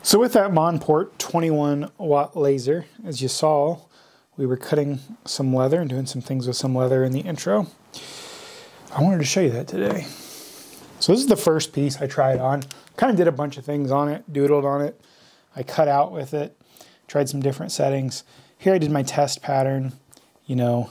So with that Monport 21-watt laser, as you saw, we were cutting some leather and doing some things with some leather in the intro. I wanted to show you that today. So this is the first piece I tried on. Kind of did a bunch of things on it, doodled on it. I cut out with it, tried some different settings. Here I did my test pattern. You know,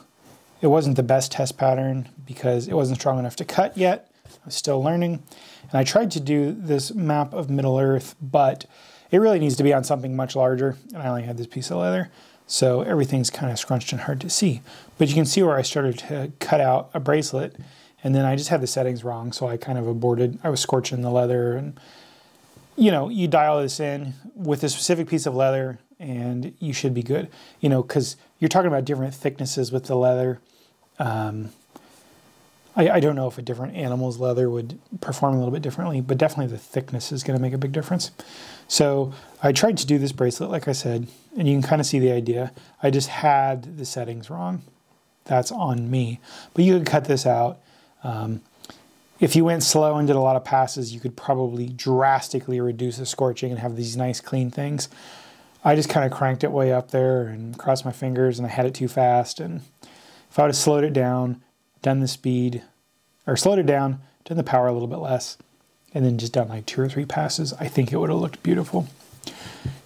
it wasn't the best test pattern because it wasn't strong enough to cut yet. I was still learning. And I tried to do this map of Middle Earth, but it really needs to be on something much larger, and I only had this piece of leather, so everything's kind of scrunched and hard to see. But you can see where I started to cut out a bracelet, and then I just had the settings wrong, so I kind of aborted. I was scorching the leather, and you know, you dial this in with a specific piece of leather, and you should be good. You know, because you're talking about different thicknesses with the leather. I don't know if a different animal's leather would perform a little bit differently, but definitely the thickness is going to make a big difference. So I tried to do this bracelet, like I said, and you can kind of see the idea. I just had the settings wrong. That's on me. But you could cut this out. If you went slow and did a lot of passes, you could probably drastically reduce the scorching and have these nice clean things. I just kind of cranked it way up there and crossed my fingers, and I had it too fast. And if I would have slowed it down, done the speed, or slowed it down, done the power a little bit less, and then just done like 2 or 3 passes, I think it would have looked beautiful.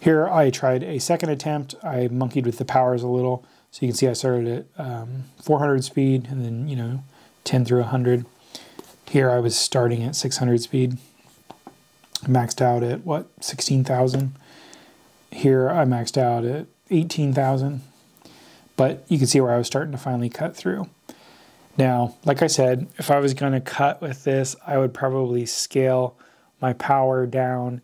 Here I tried a second attempt. I monkeyed with the powers a little. So you can see I started at 400 speed and then, you know, 10 through 100. Here I was starting at 600 speed. Maxed out at, what, 16,000. Here I maxed out at 18,000. But you can see where I was starting to finally cut through. Now, like I said, if I was going to cut with this, I would probably scale my power down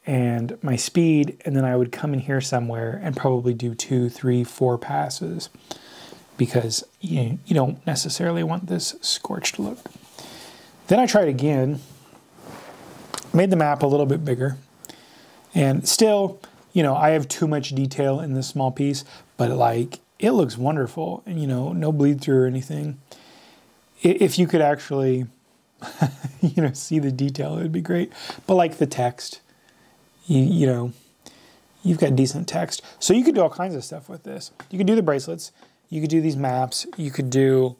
and my speed, and then I would come in here somewhere and probably do 2, 3, 4 passes because you don't necessarily want this scorched look. Then I tried again, made the map a little bit bigger, and still, you know, I have too much detail in this small piece, but like, it looks wonderful, and you know, no bleed through or anything. If you could actually, you know, see the detail, it would be great. But like the text, you know, you've got decent text. So you could do all kinds of stuff with this. You could do the bracelets. You could do these maps. You could do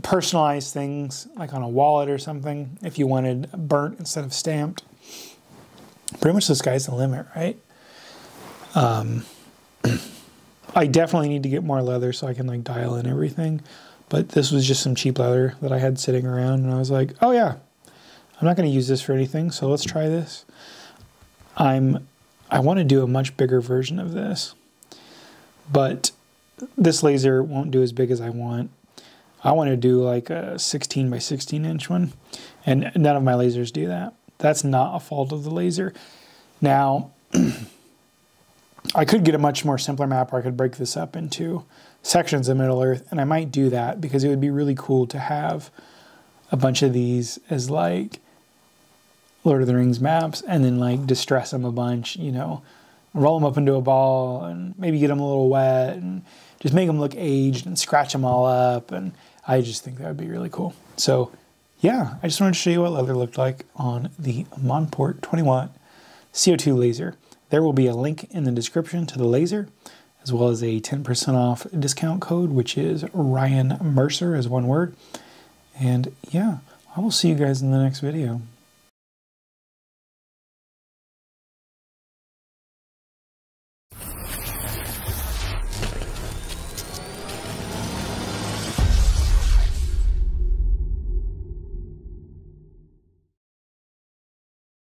personalized things like on a wallet or something if you wanted burnt instead of stamped. Pretty much the sky's the limit, right? I definitely need to get more leather so I can like dial in everything. But this was just some cheap leather that I had sitting around, and I was like, oh yeah, I'm not going to use this for anything, so let's try this. I want to do a much bigger version of this, but this laser won't do as big as I want. I want to do like a 16 by 16 inch one, and none of my lasers do that. That's not a fault of the laser. Now, I could get a much more simpler map where I could break this up into sections of Middle Earth, and I might do that because it would be really cool to have a bunch of these as like Lord of the Rings maps and then like distress them a bunch, you know, roll them up into a ball and maybe get them a little wet and just make them look aged and scratch them all up, and I just think that would be really cool. So yeah, I just wanted to show you what leather looked like on the Monport 20-watt CO2 laser. There will be a link in the description to the laser, as well as a 10% off discount code, which is Ryan Mercer as one word. And yeah, I will see you guys in the next video.